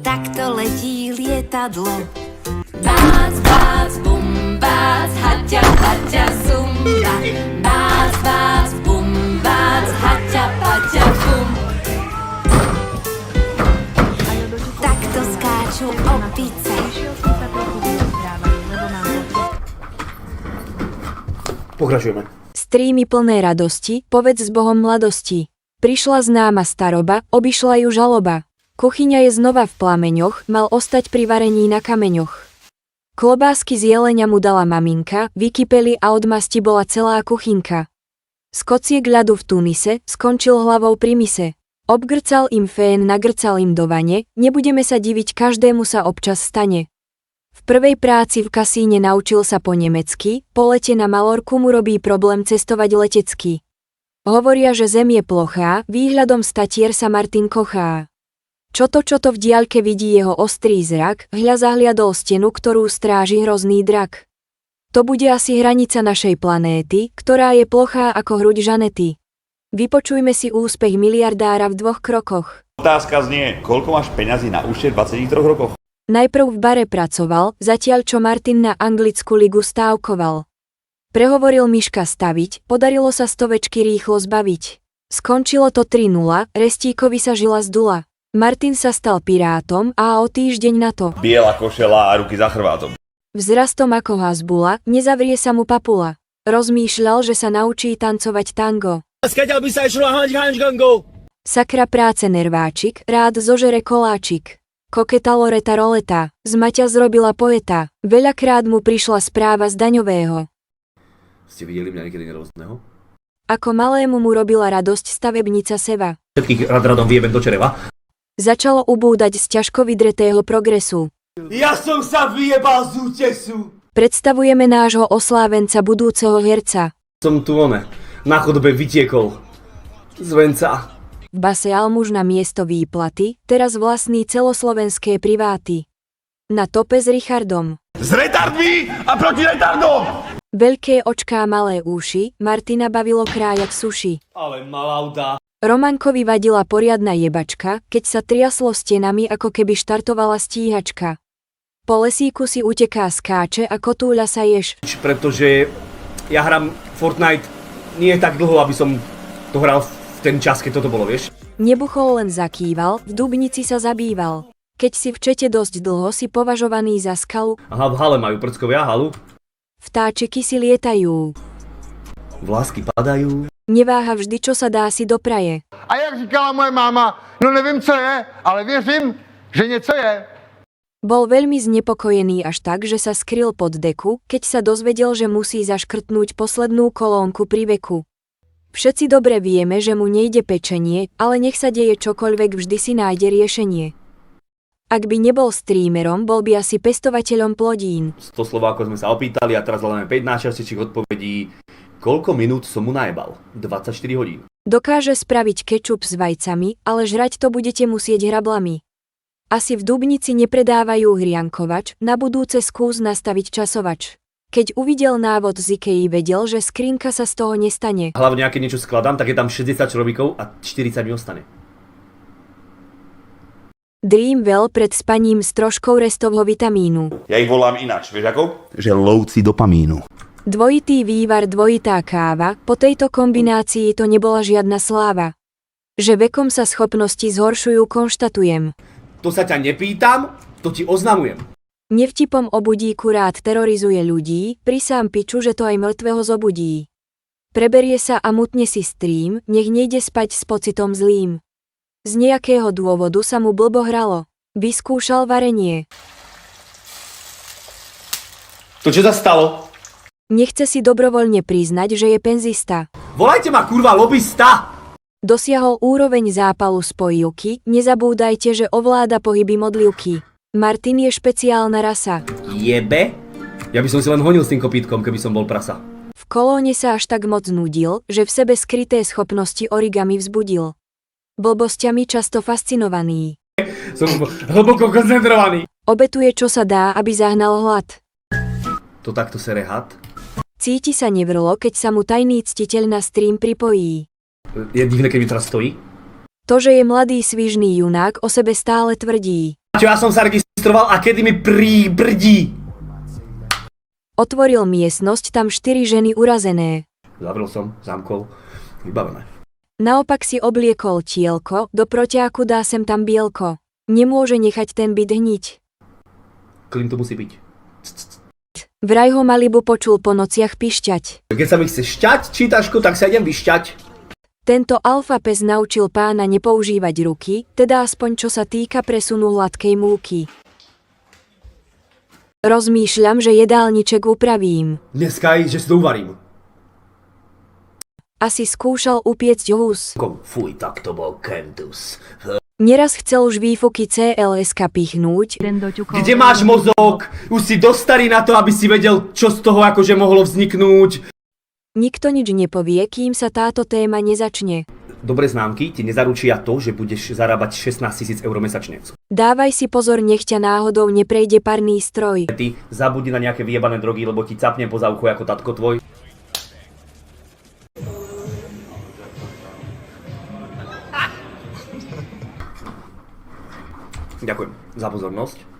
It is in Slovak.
Takto letí lietadlo. Bác, bác, bum, bác, haťa, paťa, zumba. Bác, bác, bum, bác, haťa, paťa, bum. Takto skáču opice. Pokračujeme. Strímy plné radosti, povedz s Bohom mladosti. Prišla známa staroba, obišla ju žaloba. Kuchyňa je znova v plameňoch, mal ostať pri varení na kameňoch. Klobásky z jelenia mu dala maminka, vykypeli a od masti bola celá kuchynka. Z kociek ľadu v Tunise, skončil hlavou pri mise. Obgrcal im fén, nagrcal im do vane, nebudeme sa diviť, každému sa občas stane. V prvej práci v kasíne naučil sa po nemecky, po lete na Malorku mu robí problém cestovať letecky. Hovoria, že zem je plochá, výhľadom statier sa Martin kochá. Čo to v diaľke vidí jeho ostrý zrak, hľa zahliadol stenu, ktorú stráži hrozný drak. To bude asi hranica našej planéty, ktorá je plochá ako hruď Žanety. Vypočujme si úspech miliardára v 2 krokoch. Otázka znie, koľko máš peňazí na účte v 23 rokoch? Najprv v bare pracoval, zatiaľ čo Martin na anglickú ligu stávkoval. Prehovoril Miška staviť, podarilo sa stovečky rýchlo zbaviť. Skončilo to 3-0, Restíkovi sa žila zdula. Martin sa stal pirátom a o týždeň na to Biela košela a ruky za chrbátom. vzrastom ako hasbula, nezavrie sa mu papula. Rozmýšľal, že sa naučí tancovať tango. Skaďal by sa išlo hančgango. Sakra práce nerváčik, rád zožere koláčik. Koketa Loreta roleta, z Maťa zrobila poeta, veľakrát mu prišla správa z daňového. Ste videli mňa niekedy nervózneho? Ako malému mu robila radosť stavebnica Seva. Všetkých radom vyjebem do čereva. Začalo ubúdať z ťažko vydretého progresu. Ja som sa vyjebal z útesu. Predstavujeme nášho oslávenca budúceho herca. Som tu na chodbe vytiekol z venca. V base almuž na miesto výplaty, teraz vlastní celoslovenské priváty. Na tope s Richardom. S retardmi a proti retardom! Veľké očká, malé uši, Martina bavilo krájať suši. Ale malauda. Romankovi vadila poriadna jebačka, keď sa triaslo stenami, ako keby štartovala stíhačka. Po lesíku si uteká, skáče a kotúľa sa ješ. Pretože ja hram Fortnite nie tak dlho, aby som to hral v ten čas, keď toto bolo, vieš? Nebuchol, len zakýval, v Dubnici sa zabýval. Keď si v čete dosť dlho, si považovaný za skalu. Aha, v hale majú prckovia halu. Vtáčiky si lietajú. Vlásky padajú. Neváha vždy, čo sa dá, si dopraje. A jak říkala moje máma, no nevím, co je, ale věřím, že něco je. Bol veľmi znepokojený až tak, že sa skryl pod deku, keď sa dozvedel, že musí zaškrtnúť poslednú kolónku pri veku. Všetci dobre vieme, že mu nejde pečenie, ale nech sa deje čokoľvek, vždy si nájde riešenie. Ak by nebol streamerom, bol by asi pestovateľom plodín. 100 Slovákov sme sa opýtali a teraz hľadáme 5 najčastejších odpovedí. Koľko minút som mu najebal? 24 hodín. Dokáže spraviť kečup s vajcami, ale žrať to budete musieť hrablami. Asi v Dubnici nepredávajú hriankovač, na budúce skús nastaviť časovač. Keď uvidel návod z Ikei, vedel, že skrinka sa z toho nestane. Hlavne, keď niečo skladám, tak je tam 60 človíkov a 40 mi ostane. Dreamwell pred spaním s troškou restovho vitamínu. Ja ich volám ináč, vieš ako? Že lovci dopamínu. Dvojitý vývar, dvojitá káva, po tejto kombinácii to nebola žiadna sláva. Že vekom sa schopnosti zhoršujú, konštatujem. To sa ťa nepýtam, to ti oznamujem. Nevtipom o budíku rád terorizuje ľudí, prisám piču, že to aj mŕtvého zobudí. Preberie sa a mutne si stream, nech nejde spať s pocitom zlým. Z nejakého dôvodu sa mu blbo hralo. Vyskúšal varenie. To čo sa stalo? Nechce si dobrovoľne priznať, že je penzista. Volajte ma kurva lobista! Dosiahol úroveň zápalu spojivky, nezabúdajte, že ovláda pohyby modlivky. Martin je špeciálna rasa. Jebe? Ja by som si len honil s tým kopítkom, keby som bol prasa. V kolóne sa až tak moc nudil, že v sebe skryté schopnosti origami vzbudil. Blbosťami často fascinovaný. Som hlboko koncentrovaný. Obetuje, čo sa dá, aby zahnal hlad. To takto sere had? Cíti sa nevrlo, keď sa mu tajný ctiteľ na stream pripojí. Je divné, keď mi teraz stojí. To, že je mladý svižný junák, o sebe stále tvrdí. Čo ja som sa registroval a kedy mi príbrdí? Otvoril miestnosť, tam 4 ženy urazené. Zavrel som, zamkol, vybavené. Naopak si obliekol tielko, do protiaku dá sem tam bielko. Nemôže nechať ten byt hniť. Klím tu musí byť. Vraj ho Malibu počul po nociach pišťať. Keď sa mi chce šťať čítačku, tak sa idem vyšťať. Tento alfa pes naučil pána nepoužívať ruky, teda aspoň čo sa týka presunu hladkej múky. Rozmýšľam, že jedálniček upravím. Dneska aj, že si to uvarím. Asi skúšal upiecť hus. Fuj, tak to bol kentus. Neraz chcel už výfuky CLS-ka pichnúť, Kde máš mozog? Už si dosť starý na to, aby si vedel, čo z toho akože mohlo vzniknúť. nikto nič nepovie, kým sa táto téma nezačne. Dobré známky ti nezaručia to, že budeš zarábať 16 000 eur mesačne. Dávaj si pozor, nech ťa náhodou neprejde parný stroj. Ty zabudni na nejaké vyjebané drogy, lebo ti capnem po zauchu ako tatko tvoj. Ďakujem za pozornosť.